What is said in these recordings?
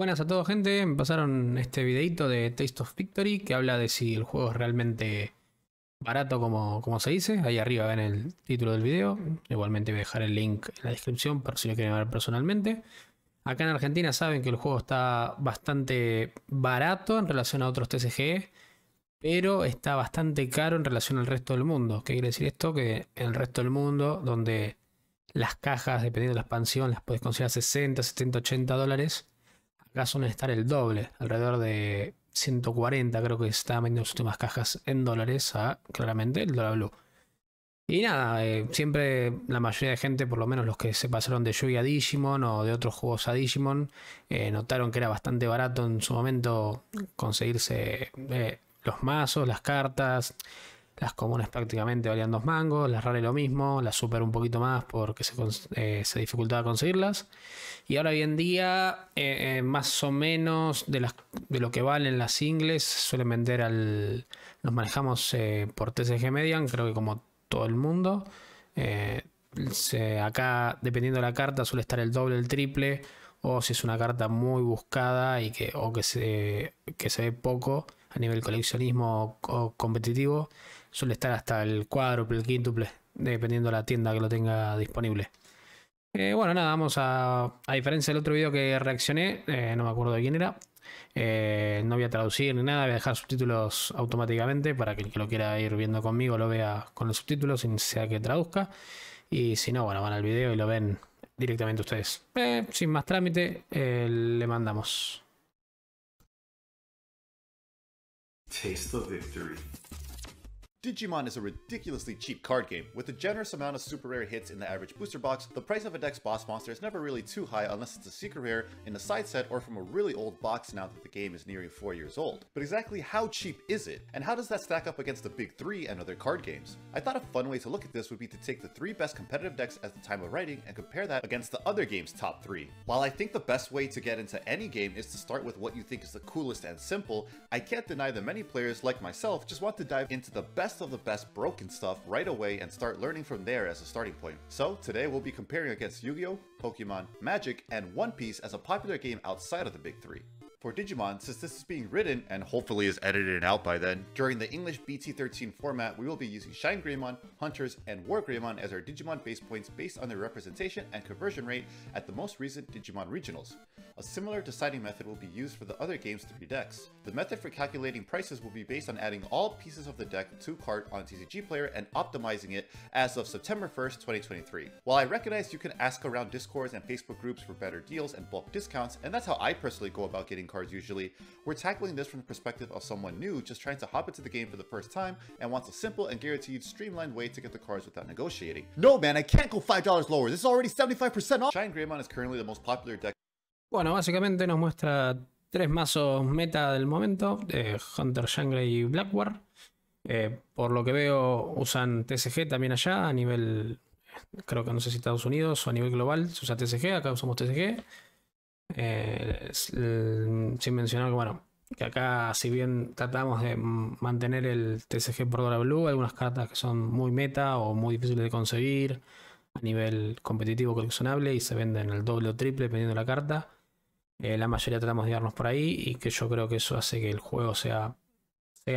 Buenas a todos, gente. Me pasaron este videito de Taste of Victory que habla de si el juego es realmente barato como se dice. Ahí arriba ven el título del video. Igualmente voy a dejar el link en la descripción por si lo quieren ver personalmente. Acá en Argentina saben que el juego está bastante barato en relación a otros TCG, pero está bastante caro en relación al resto del mundo. ¿Qué quiere decir esto? Que en el resto del mundo, donde las cajas, dependiendo de la expansión, las puedes conseguir a 60, 70, 80 dólares. Acá suelen estar el doble, alrededor de 140, creo que está vendiendo las últimas cajas en dólares a claramente el dólar blue. Y nada, siempre la mayoría de gente, por lo menos los que se pasaron de Yu-Gi a Digimon o de otros juegos a Digimon, notaron que era bastante barato en su momento conseguirse los mazos, las cartas. Las comunes prácticamente valían 2 mangos, las raras lo mismo, las super un poquito más porque se dificultaba conseguirlas. Y ahora hoy en día, más o menos de lo que valen las singles, suelen vender nos manejamos por TCG Median, creo que como todo el mundo. Acá, dependiendo de la carta, suele estar el doble, el triple, o si es una carta muy buscada o que se ve poco a nivel coleccionismo o competitivo, suele estar hasta el cuádruple, el quíntuple, dependiendo de la tienda que lo tenga disponible. Bueno, nada, a diferencia del otro video que reaccioné, no me acuerdo de quién era. No voy a traducir ni nada, voy a dejar subtítulos automáticamente para que el que lo quiera ir viendo conmigo lo vea con los subtítulos sin necesidad que traduzca. Y si no, bueno, van al video y lo ven directamente ustedes. Sin más trámite, le mandamos. Taste the victory. Digimon is a ridiculously cheap card game. With a generous amount of super rare hits in the average booster box, the price of a deck's boss monster is never really too high unless it's a secret rare in a side set or from a really old box now that the game is nearing 4 years old. But exactly how cheap is it? And how does that stack up against the big three and other card games? I thought a fun way to look at this would be to take the 3 best competitive decks at the time of writing and compare that against the other game's top 3. While I think the best way to get into any game is to start with what you think is the coolest and simple, I can't deny that many players like myself just want to dive into the best of the best broken stuff right away and start learning from there as a starting point. So today we'll be comparing against Yu-Gi-Oh!, Pokemon, Magic, and One Piece as a popular game outside of the big three. For Digimon, since this is being written, and hopefully is edited out by then, during the English BT13 format, we will be using Shine Greymon, Hunters, and War Greymon as our Digimon base points based on their representation and conversion rate at the most recent Digimon regionals. A similar deciding method will be used for the other game's 3 decks. The method for calculating prices will be based on adding all pieces of the deck to cart on TCG Player and optimizing it as of September 1st, 2023. While I recognize you can ask around Discords and Facebook groups for better deals and bulk discounts, and that's how I personally go about getting cards usually, we're tackling this from the perspective of someone new just trying to hop into the game for the first time and wants a simple and guaranteed streamlined way to get the cards without negotiating. No man, I can't go $5 lower, this is already 75% off! Shine Greymon is currently the most popular deck. Bueno, básicamente nos muestra 3 mazos meta del momento, Hunter, Shangri y Blackwar. Por lo que veo usan TCG también allá, a nivel, creo que no sé si Estados Unidos o a nivel global se usa TCG, acá usamos TCG. Sin mencionar que, bueno, que acá si bien tratamos de mantener el TCG por dólar blue, hay algunas cartas que son muy meta o muy difíciles de conseguir a nivel competitivo coleccionable y se venden el doble o triple dependiendo de la carta. La mayoría tratamos de darnos por ahí y que yo creo que eso hace que el juego sea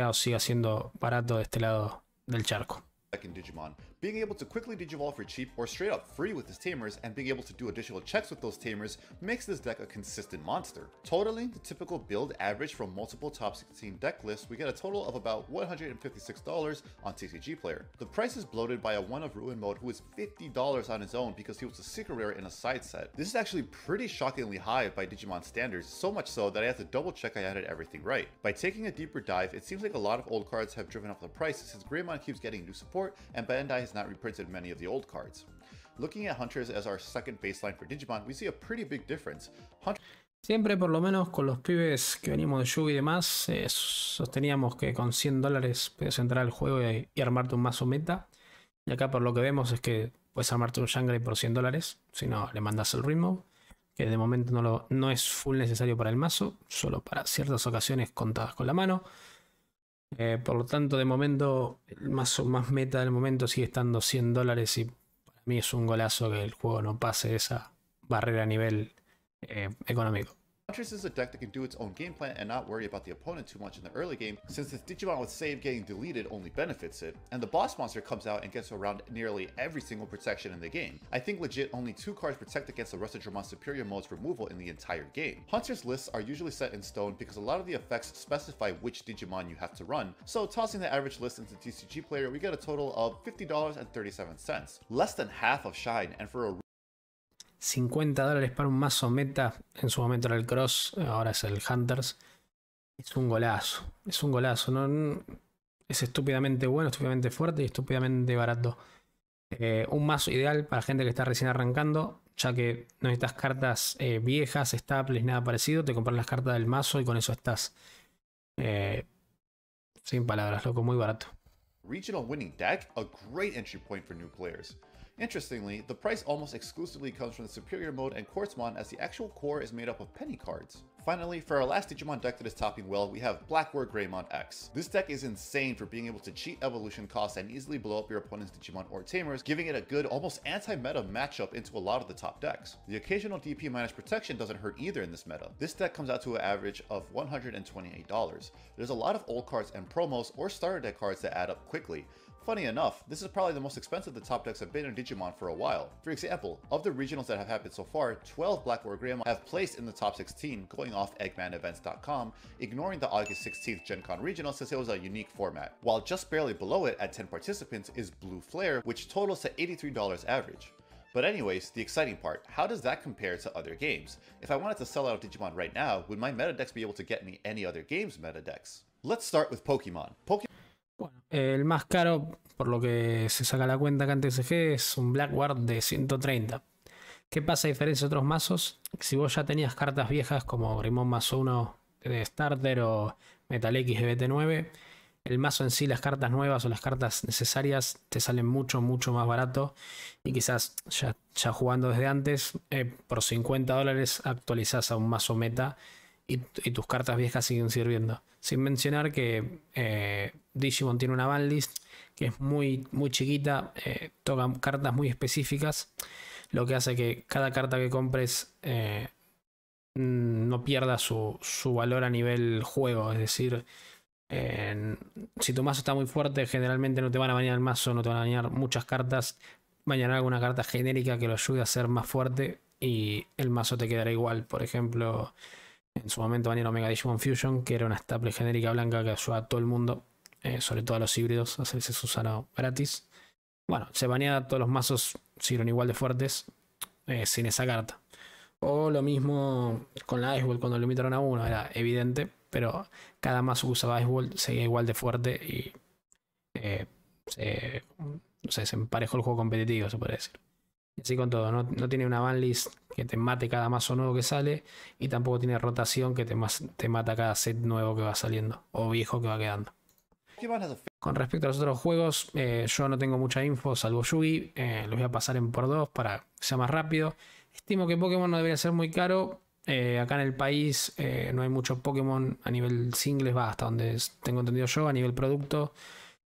o siga siendo barato de este lado del charco. In Digimon, being able to quickly digivolve for cheap or straight up free with his tamers and being able to do additional checks with those tamers makes this deck a consistent monster. Totaling the typical build average from multiple top 16 deck lists, we get a total of about $156 on TCG Player. The price is bloated by a One of Ruin mode who is $50 on his own because he was a secret rare in a side set. This is actually pretty shockingly high by Digimon standards, so much so that I had to double check I added everything right. By taking a deeper dive, it seems like a lot of old cards have driven up the price since Greymon keeps getting new support and Bandai has not reprinted many of the old cards. Looking at Hunters as our second baseline for Digimon, we see a pretty big difference. Siempre, por lo menos con los pibes que venimos de Yugi y demás, sosteníamos que con $100 puedes entrar al juego y armarte un mazo meta. Y acá por lo que vemos es que puedes armarte un Shangri por $100, si no le mandas el ritmo, que de momento no es full necesario para el mazo, solo para ciertas ocasiones contadas con la mano. Por lo tanto, de momento, el mazo más meta del momento sigue estando $100 y para mí es un golazo que el juego no pase esa barrera a nivel económico. Huntress is a deck that can do its own game plan and not worry about the opponent too much in the early game, since its Digimon with save getting deleted only benefits it, and the boss monster comes out and gets around nearly every single protection in the game. I think legit only 2 cards protect against the Rusted Dramon Superior Mode's removal in the entire game. Huntress lists are usually set in stone because a lot of the effects specify which Digimon you have to run, so tossing the average list into TCG Player, we get a total of $50.37, less than half of Shine, and for a $50 para un mazo meta. En su momento era el Cross, ahora es el Hunters. Es un golazo. Es un golazo. No, es estúpidamente bueno, estúpidamente fuerte y estúpidamente barato. Un mazo ideal para gente que está recién arrancando, ya que no necesitas cartas viejas, staples, nada parecido. Te compras las cartas del mazo y con eso estás. Sin palabras, loco, muy barato. regional winning deck, a great entry point for new players. Interestingly, the price almost exclusively comes from the Superior Mode and Quartzmon, as the actual core is made up of penny cards. Finally, for our last Digimon deck that is topping well, we have Blackboard Greymon X. This deck is insane for being able to cheat evolution costs and easily blow up your opponent's Digimon or Tamers, giving it a good, almost anti-meta matchup into a lot of the top decks. The occasional DP minus protection doesn't hurt either in this meta. This deck comes out to an average of $128. There's a lot of old cards and promos or starter deck cards that add up quickly. Funny enough, this is probably the most expensive the top decks have been in Digimon for a while. For example, of the regionals that have happened so far, 12 Blackboard Greymon have placed in the top 16, going off EggmanEvents.com, ignoring the August 16th Gen Con regional since it was a unique format. While just barely below it at 10 participants is Blue Flare, which totals to $83 average. But anyways, the exciting part, how does that compare to other games? If I wanted to sell out Digimon right now, would my meta decks be able to get me any other game's meta decks? Let's start with Pokemon. Bueno, el más caro, por lo que se saca la cuenta acá en TCG, es un Blackboard de 130. ¿Qué pasa a diferencia de otros mazos? Si vos ya tenías cartas viejas como Greymon mazo 1 de Starter o Metal X de BT9, el mazo en sí, las cartas nuevas o las cartas necesarias te salen mucho más barato, y quizás ya jugando desde antes, por $50 actualizás a un mazo meta y tus cartas viejas siguen sirviendo. Sin mencionar que Digimon tiene una banlist que es muy chiquita, toca cartas muy específicas, lo que hace que cada carta que compres no pierda su valor a nivel juego. Es decir, si tu mazo está muy fuerte, generalmente no te van a bañar el mazo, no te van a bañar muchas cartas, bañará alguna carta genérica que lo ayude a ser más fuerte y el mazo te quedará igual. Por ejemplo, en su momento bañaron Omega Digimon Fusion, que era una staple genérica blanca que ayuda a todo el mundo, sobre todo a los híbridos, a hacerse su usano gratis. Bueno, se baneaba, todos los mazos siguieron igual de fuertes sin esa carta. O lo mismo con la Ice Ball, cuando lo limitaron a 1, era evidente, pero cada mazo que usaba Ice Ball seguía igual de fuerte y se emparejó el juego competitivo, se puede decir. Y así con todo, no tiene una banlist que te mate cada mazo nuevo que sale, y tampoco tiene rotación que te mata cada set nuevo que va saliendo o viejo que va quedando. Con respecto a los otros juegos, yo no tengo mucha info salvo Yugi, los voy a pasar en por 2 para que sea más rápido. Estimo que Pokémon no debería ser muy caro. Acá en el país no hay mucho Pokémon a nivel singles, va hasta donde tengo entendido yo. A nivel producto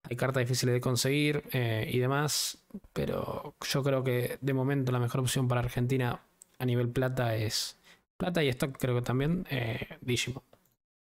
hay cartas difíciles de conseguir y demás, pero yo creo que de momento la mejor opción para Argentina a nivel plata es plata y stock, creo que también Digimon.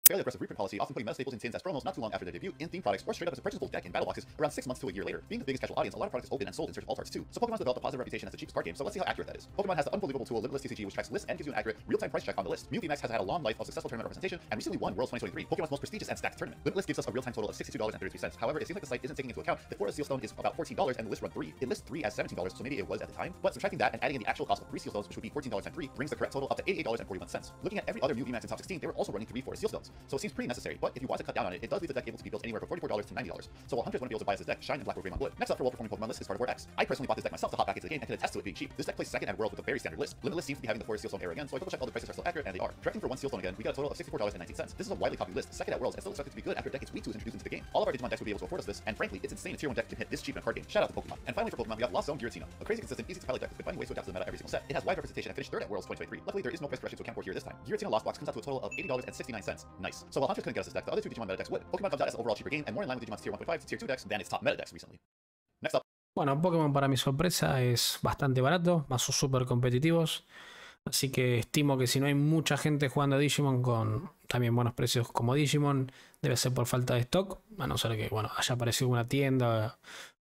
Fairly aggressive reprint policy, often putting meta staples in sales as promos not too long after their debut in theme products, or straight up as a purchasable deck in battle boxes around 6 months to a year later. Being the biggest casual audience, a lot of products open and sold in search of alt arts too. So Pokemon's developed a positive reputation as the cheapest card game, so let's see how accurate that is. Pokemon has the unbelievable tool Limitless TCG, which tracks lists and gives you an accurate, real-time price check on the list. Mew VMAX has had a long life of successful tournament representation and recently won Worlds 2023, Pokemon's most prestigious and stacked tournament. Limitless gives us a real-time total of $62.33. However, it seems like the site isn't taking into account that 4 Seal Stone is about $14 and the list run 3. It lists 3 as $17, so maybe it was at the time, but subtracting that and adding in the actual cost of 3 Seal Stones, which would be $14 times 3, brings the correct total up to $88.41. Looking at every other Mew VMAX in top 16, they were also running 3 4 Seal Stones, so it seems pretty necessary, but if you want to cut down on it does leave the deck able to be built anywhere from $44 to $90. So while hunters wouldn't be able to buy this deck, Shine and Blackboard Greymon would. Next up for well-performing Pokemon list is Cardboard X. I personally bought this deck myself to hop back into the game and can attest to it being cheap. This deck plays second at Worlds with a very standard list. Limitless seems to be having the 4 Seal Stone era again, so I double check all the prices are still accurate, and they are. Directing for 1 Seal Stone again, we got a total of $64.19. This is a widely copied list, second at Worlds, and still expected to be good after a deck its week 2 is introduced into the game. All of our Digimon decks would be able to afford us this, and frankly, it's insane a tier 1 deck can hit this cheap in a card game. Shout out to Pokemon. And finally for Pokemon, we got Lost Zone Giratina, a crazy consistent, easy to pilot deck that's been finding ways to adapt to the meta every single set. It has wide representation and finished third at Worlds 2023. Luckily, there is no price correction to account for here this time. Giratina Lost Box comes out to a total of $80.69. Nice. So while hunters couldn't get us this deck, the other 2 Digimon meta decks would. Pokemon comes out as an overall cheaper game and more in line with Digimon's tier 1.5 to tier 2 decks than its top meta decks recently. Next up. Bueno, Pokémon para mi sorpresa es bastante barato, mazos súper competitivos. Así que estimo que si no hay mucha gente jugando a Digimon con también buenos precios como Digimon, debe ser por falta de stock, a no ser que bueno, haya aparecido una tienda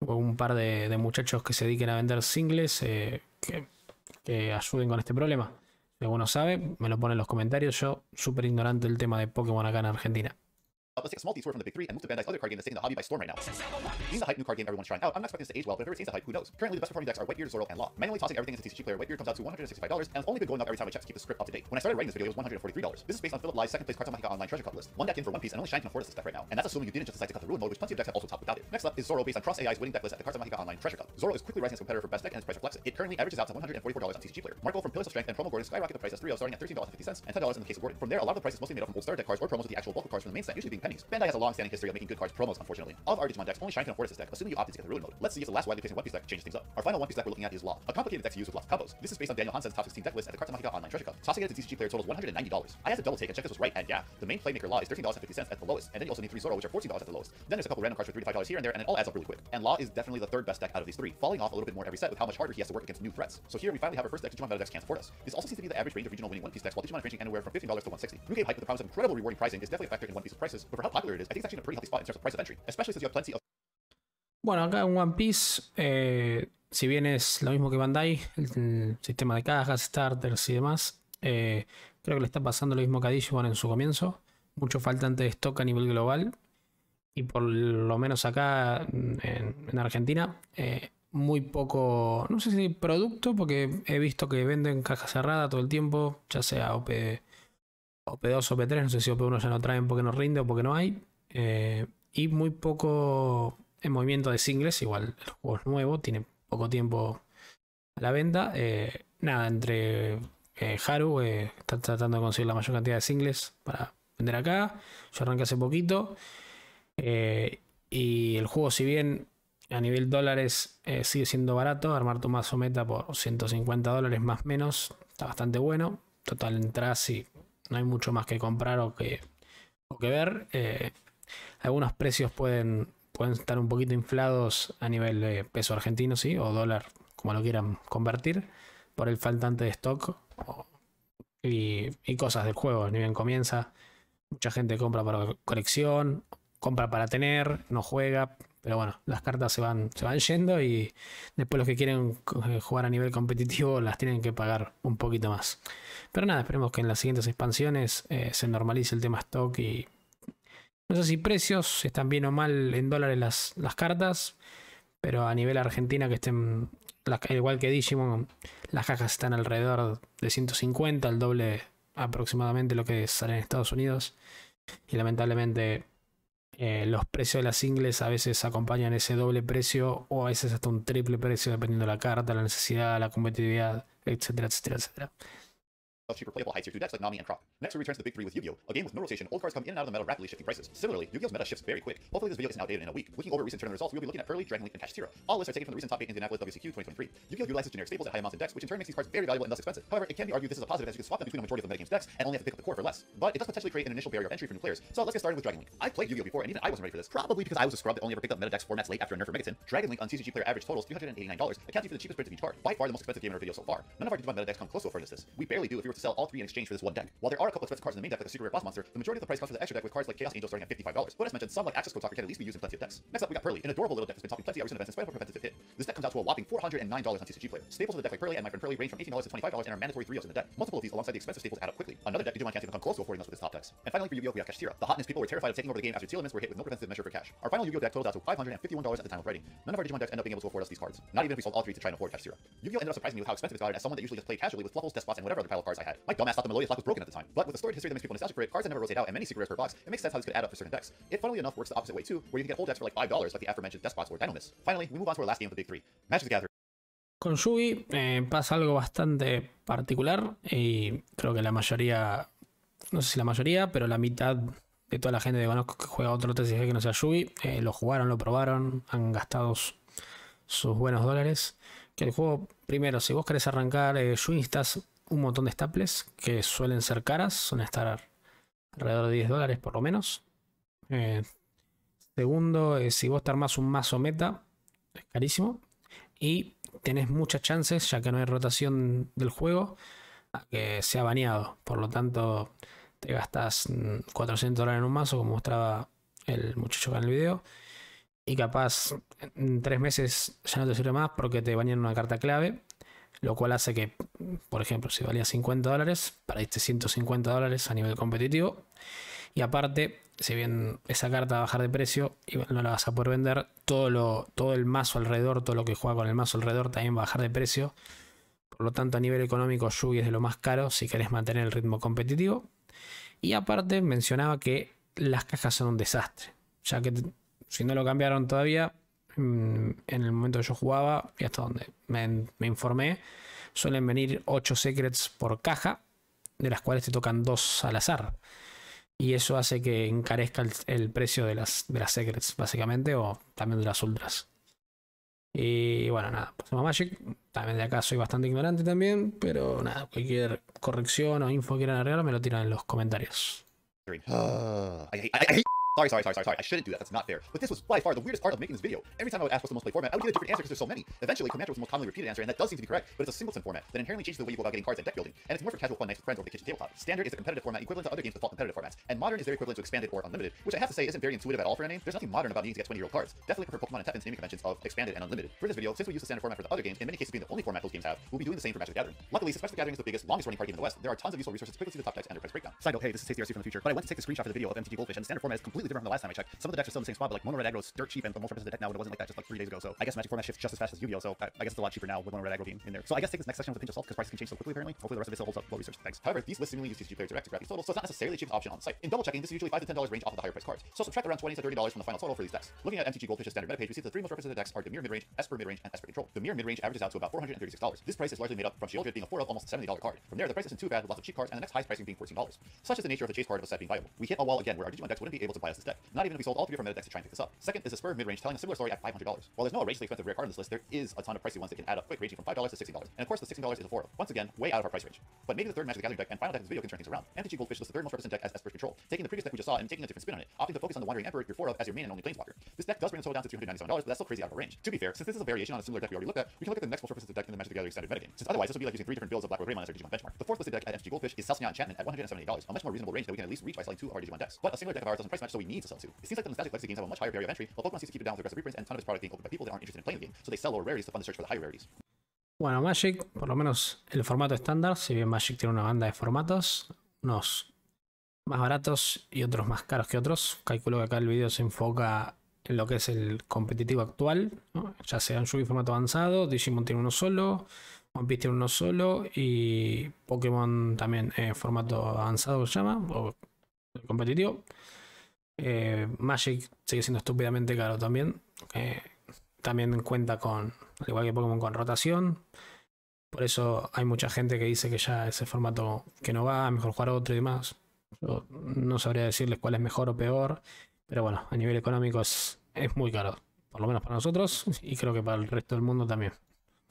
o un par de muchachos que se dediquen a vender singles que ayuden con este problema. Si alguno sabe, me lo pone en los comentarios. Yo, súper ignorante del tema de Pokémon acá en Argentina. Let's take a small detour from the big three and move to Bandai's other card game that's taking the hobby by storm right now. Being the hype new card game everyone's trying out, I'm not expecting this to age well, but if it retains the hype, who knows? Currently, the best performing decks are Whitebeard, Zoro, and Law. Manually tossing everything into TCG Player, Whitebeard comes out to $165, and it's only been going up every time I check to keep the script up to date. When I started writing this video, it was $143. This is based on Philip Lie's second place Cards Mágica Online treasure cup list. One deck in for One Piece, and only Shine can afford this deck right now. And that's assuming you didn't just decide to cut the ruin mode, which plenty of decks have also topped without it. Next up is Zoro based on Cross AI's winning deck list at the Cards Mágica Online treasure cup. Zoro is quickly rising as a competitor for best deck, and its price reflects it. It currently averages out to $144 on TCG Player. Marco from Pillars of Strength and Promo Gordon skyrocket the price as 3 starting at $13.50 and $10 in the case of Gordon. From there, a lot of the price is mostly made up from old Star deck cards or promos with the actual bulk of cards from the main set, usually being pennies. Bandai has a long-standing history of making good cards promos, unfortunately. All of our Digimon decks, only Shine can afford this deck, assuming you opted to get the ruin mode. Let's see if the last widely facing One Piece deck changes things up. Our final One Piece deck we're looking at is Law, a complicated deck to use with lots of combos. This is based on Daniel Hansen's top 16 deck list at the Cards Mágica Online treasure cup. Tossing it to TCG Player totals $190. I had to double take and check this was right, and yeah, the main playmaker Law is $13.50 at the lowest, and then you also need 3 Zoro, which are $14 at the lowest. Then there's a couple random cards for $3 to $5 here and there, and it all adds up really quick. And Law is definitely the third best deck out of these three, falling off a little bit more every set with how much harder he has to work against new threats. So here we finally have our first deck Digimon meta decks can't support us. This also seems to be the average range of regional winning One Piece decks, while Digimon is ranging anywhere from $15 to $160. New game hype with the promise of incredible rewarding pricing is definitely a factor in One Piece's prices, but for how popular it is, I think it's actually in a pretty healthy spot in terms of price of entry, especially since you have plenty of. Bueno, acá en One Piece, si bien es lo mismo que Bandai, el sistema de cajas, starters y demás, creo que le está pasando lo mismo que a Digimon en su comienzo. Mucho faltante de stock a nivel global. Y por lo menos acá en Argentina, muy poco, no sé si producto, porque he visto que venden caja cerrada todo el tiempo, ya sea OP2, OP3, no sé si OP1 ya no traen porque no rinde o porque no hay. Y muy poco en movimiento de singles, igual el juego es nuevo, tiene poco tiempo a la venta. Nada, entre Haru está tratando de conseguir la mayor cantidad de singles para vender acá. Yo arranqué hace poquito. Y el juego, si bien a nivel dólares sigue siendo barato, armar tu mazo meta por $150 más o menos, está bastante bueno. Total, entras y no hay mucho más que comprar o que ver. Algunos precios pueden estar un poquito inflados a nivel de peso argentino, sí, o dólar, como lo quieran convertir, por el faltante de stock y cosas del juego. Ni bien comienza, mucha gente compra para colección, compra para tener, no juega, pero bueno, las cartas se van yendo y después los que quieren jugar a nivel competitivo las tienen que pagar un poquito más. Pero nada, esperemos que en las siguientes expansiones se normalice el tema stock y no sé si precios, si están bien o mal en dólares las cartas, pero a nivel Argentina que estén, igual que Digimon, las cajas están alrededor de 150, el doble aproximadamente lo que sale en Estados Unidos. Y lamentablemente los precios de las singles a veces acompañan ese doble precio o a veces hasta un triple precio dependiendo de la carta, la necesidad, la competitividad, etcétera, etcétera, etcétera. Of cheaper playable high tier 2 decks like Nami and Croc. Next, we return to the big three with Yu-Gi-Oh! A game with no rotation, old cards come in and out of the meta, rapidly shifting prices. Similarly, Yu-Gi-Oh!'s meta shifts very quick. Hopefully this video isn't outdated in a week. Looking over recent tournament results, we'll be looking at Pearly, Dragon Link, and Kashtira. All lists are taken from the recent top 8 Indianapolis WCQ 2023. Yu-Gi-Oh! Utilizes generic staples at high amounts in decks, which in turn makes these cards very valuable and thus expensive. However, it can be argued this is a positive as you can swap them between a majority of the metagame's decks and only have to pick up the core for less. But it does potentially create an initial barrier of entry for new players. So let's get started with Dragon Link. I've played Yu-Gi-Oh! Before and even I wasn't ready for this. Probably because I was a scrub that only ever picked up meta decks formats late after a nerf for Megaton. Dragon Link on TCG Player average totals $389, accounting for the cheapest print of each card. By far the most expensive game in our video so far. None of our Digimon meta decks come close to affording this. We barely do if we were to sell all three in exchange for this one deck. While there are a couple expensive cards in the main deck like the Secret Rare Boss Monster, the majority of the price comes from the extra deck with cards like Chaos Angel starting at $55. But as mentioned, some like Access Code Talker can at least be used in plenty of decks. Next up, we got Pearly, an adorable little deck that's been topping plenty of recent events in spite of a competitive hit. This deck comes out to a whopping $409 on TCG Player. Staples of the deck like Pearly and My Friend Pearly range from $18 to $25 and are mandatory 3-0s in the deck. Multiple of these alongside the expensive staples add up quickly. Another deck Digimon can't even come close to affording us with its top decks. And finally for Yu-Gi-Oh! We have Kashtira. The hotness people were terrified of taking over the game after its elements were hit with no preventative measure for cash. Our final Yu-Gi-Oh! Deck totals out to $551 at the time of writing. None of our Digimon decks end up being able to afford us these cards. Not even if we sold all three to try and afford Kashtira. Yu-Gi-Oh! Ended up surprising me with how expensive it got as someone that usually just played casually with Fluffles, Despots, and whatever other pile of cards I had. My dumbass thought the Melodia Flock was broken at the time. But with the storied history that makes people nostalgic for it, cards that never rotate out, and many secret rares per box, it makes sense how this could add up for certain decks. It funnily enough works the opposite way too, where you can get whole decks for like $5 like the aforementioned Despots or Dynamis. Finally, we move on to our last game of the big three, Magic the Gathering. Con Yugi pasa algo bastante particular y creo que la mayoría, no sé si la mayoría, pero la mitad de toda la gente que conozco que juega otro TCG que no sea Yugi, lo jugaron, lo probaron, han gastado sus buenos dólares. Que el juego, primero, si vos querés arrancar Yugi, necesitas un montón de staples que suelen ser caras, suelen estar alrededor de $10 por lo menos. Segundo, si vos te armás un mazo meta, es carísimo. Y tenés muchas chances, ya que no hay rotación del juego, a que sea baneado. Por lo tanto, te gastas $400 en un mazo, como mostraba el muchacho acá en el video. Y capaz en 3 meses ya no te sirve más porque te banean una carta clave. Lo cual hace que, por ejemplo, si valía $50, perdiste $150 a nivel competitivo. Y aparte, si bien esa carta va a bajar de precio y no la vas a poder vender, todo el mazo alrededor, todo lo que juega con el mazo alrededor también va a bajar de precio. Por lo tanto, a nivel económico, Yugi es de lo más caro si querés mantener el ritmo competitivo. Y aparte, mencionaba que las cajas son un desastre. Ya que si no lo cambiaron todavía, en el momento que yo jugaba y hasta donde me informé, suelen venir 8 secrets por caja, de las cuales te tocan 2 al azar. Y eso hace que encarezca el precio de las secrets, básicamente, o también de las ultras. Y bueno, nada, pasamos a Magic. También de acá soy bastante ignorante también, pero nada, cualquier corrección o info que quieran agregar me lo tiran en los comentarios. I hate. Sorry. I shouldn't do that. That's not fair. But this was by far the weirdest part of making this video. Every time I would ask what's the most played format, I would get a different answer because there's so many. Eventually, Commander was the most commonly repeated answer, and that does seem to be correct, but it's a singleton format that inherently changes the way you go about getting cards and deck building, and it's more for casual fun nights with friends over the kitchen tabletop. Standard is a competitive format equivalent to other games' default competitive formats, and Modern is their equivalent to Expanded or Unlimited, which I have to say isn't very intuitive at all for a name. There's nothing modern about needing to get 20-year-old cards. Definitely prefer Pokemon and Tepin's naming conventions of Expanded and Unlimited. For this video, since we use the standard format for the other games, in many cases being the only format those games have, we'll be doing the same for Magic the Gathering. Luckily, since Magic the Gathering is the biggest, longest running card game in the West, there are tons of useful resources to quickly see the top decks and their price breakdown. Side note, hey, this is Tasty RC from the future, but I went to take a screenshot for the video of MTG Goldfish, and the standard format is completely different from the last time I checked. Some of the decks are still in the same spot, but like Mono Red Aggro is dirt cheap, and the most represented deck now, and it wasn't like that just like 3 days ago. So I guess Magic format shifts just as fast as Yu-Gi-Oh! So I guess it's a lot cheaper now with Mono Red Aggro being in there. So I guess take this next section with a pinch of salt because prices can change so quickly apparently. Hopefully the rest of it still holds up well researched. Thanks. However, these lists seemingly use TCG players direct to grab these totals, so it's not necessarily the cheapest option on the site. In double checking, this is usually $5 to $10 range off of the higher price cards. So subtract around $20 to $30 from the final total for these decks. Looking at MTG Goldfish's standard meta page, we see the 3 most represented decks are Dimir midrange, Esper midrange, and Esper Control. The Dimir midrange averages out to about $436. This price is largely made up from Shieldred being a 4 of almost $70 card. From there, the price isn't too bad with lots of cheap cards, and the next highest pricing being $14. Such is the nature of the chase card of a set being viable. We hit a wall again where our Digimon decks wouldn't be able to buy us this deck, not even if we sold all 3 of our meta decks to try and pick this up. Second is the Spur midrange telling a similar story at $500. While there's no outrageously expensive rare card in this list, there is a ton of pricey ones that can add up quick, ranging from $5 to $60. And of course, the $16 is a 4 of. Once again, way out of our price range. But maybe the third Magic the Gathering deck and final deck of this video can turn things around. MTG Goldfish lists the third most represented deck as Esper Control, taking the previous deck we just saw and taking a different spin on it, opting to focus on the Wandering Emperor, your 4 of, as your main and only planeswalker. This deck does bring the total down to $397, but that's still crazy out of our range. To be fair, since this is a variation on a similar deck we already looked at, we can look at the next most represented deck in the Magic the Gathering standard metagame. Since otherwise, this would be like using 3 different builds of Black or Greymon as our Digimon benchmark. The fourth listed deck at MTG Goldfish is Celsius Enchantment at $178, a much more reasonable range that we can at least reach by selling 2 of our Digimon decks. But a similar deck of ours doesn't price match, so we need to sell 2. It seems like the nostalgic legacy games have a much higher barrier of entry, while Pokemon seems to keep it down with aggressive reprints and a ton of its product being opened by people that aren't interested in playing the game, so they sell lower rarities to fund the search for the higher rarities. Bueno, Magic, por lo menos el formato estándar, si bien Magic tiene una banda de formatos, unos más baratos y otros más caros que otros. Calculo que acá el video se enfoca en lo que es el competitivo actual, ¿no? Ya sea en Yugi formato avanzado, Digimon tiene uno solo, One Piece tiene uno solo y Pokémon también formato avanzado se llama, o competitivo. Magic sigue siendo estúpidamente caro también. También cuenta con, al igual que Pokémon, con rotación. Por eso hay mucha gente que dice que ya ese formato que no va, mejor jugar otro y demás. Yo no sabría decirles cuál es mejor o peor, pero bueno, a nivel económico es muy caro. Por lo menos para nosotros y creo que para el resto del mundo también.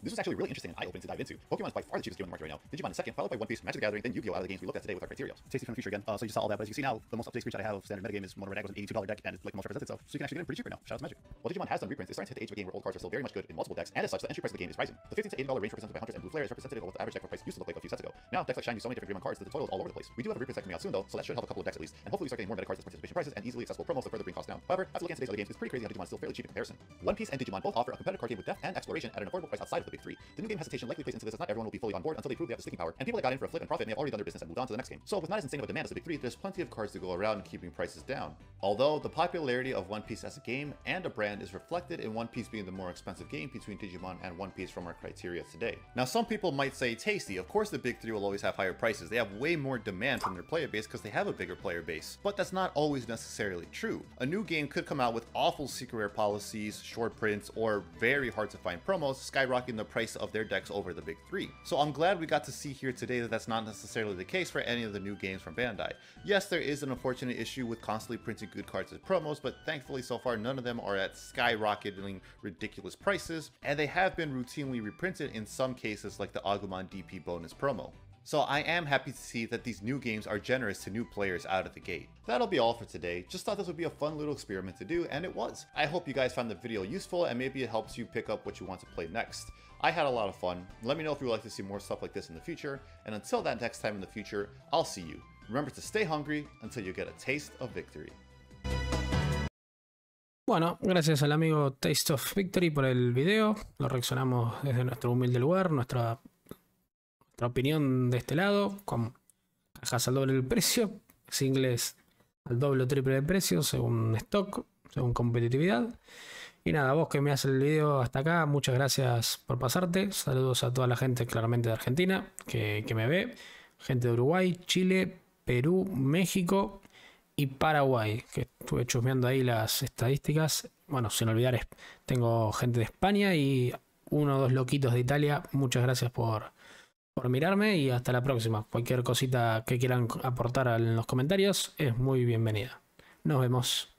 This was actually really interesting and eye-opening to dive into. Pokemon is by far the cheapest game on the market right now. Digimon is second, followed by One Piece, Magic the Gathering, then Yu-Gi-Oh! Out of the games we looked at today with our criteria. Tasty from the future again. So you just saw all that, but as you see now, the most up-to-date screenshot I have of standard metagame is Mono Red Aggro was an $82 deck, and it's like the most represented, so you can actually get it pretty cheap right now. Shout out to Magic. While Digimon has done reprints, it's starting to hit the age of a game where old cards are still very much good in multiple decks, and as such, the entry price of the game is rising. The $50 to $80 range represented by Hunters and Blue Flare is representative of what the average deck price used to look like a few sets ago. Now, decks like Shine use so many different Digimon cards that the total is all over the place. We do have a reprint set coming out soon though, so that should help a couple of decks at least, and hopefully we start getting more meta cards as participation prices and easily accessible promos to further bring costs down. However, after looking at today's other games, it's pretty crazy how Digimon is still fairly cheap in comparison. One Piece and Digimon both offer a competitive card game with depth and exploration at an affordable price outside of the big 3. The new game hesitation likely plays into this as not everyone will be fully on board until they prove they have the sticking power, and people that got in for a flip and profit may have already done their business and moved on to the next game. So with not as insane of a demand as the big 3, There's plenty of cards to go around keeping prices down. Although the popularity of One Piece as a game and a brand is reflected in One Piece being the more expensive game between Digimon and One Piece from our criteria today. Now some people might say, Tasty, of course the big 3 will always have higher prices. They have way more demand from their player base because they have a bigger player base. But that's not always necessarily true. A new game could come out with awful secret rare policies, short prints, or very hard to find promos, skyrocketing the price of their decks over the big 3. So I'm glad we got to see here today that that's not necessarily the case for any of the new games from Bandai. Yes, there is an unfortunate issue with constantly printing good cards as promos, but thankfully so far none of them are at skyrocketing ridiculous prices, and they have been routinely reprinted in some cases like the Agumon DP bonus promo. So I am happy to see that these new games are generous to new players out of the gate. That'll be all for today. Just thought this would be a fun little experiment to do, and it was. I hope you guys found the video useful and maybe it helps you pick up what you want to play next. I had a lot of fun. Let me know if you would like to see more stuff like this in the future, and until that next time in the future, I'll see you. Remember to stay hungry until you get a taste of victory. Bueno, gracias al amigo Taste of Victory por el video. Lo reaccionamos desde nuestro humilde lugar, nuestra opinión de este lado, con cajas al doble del precio, singles al doble o triple del precio, según stock, según competitividad. Y nada, vos que me haces el video hasta acá, muchas gracias por pasarte. Saludos a toda la gente claramente de Argentina que me ve, gente de Uruguay, Chile, Perú, México y Paraguay, que estuve chusmeando ahí las estadísticas. Bueno, sin olvidar, tengo gente de España y uno o dos loquitos de Italia. Muchas gracias por mirarme y hasta la próxima. Cualquier cosita que quieran aportar en los comentarios es muy bienvenida. Nos vemos.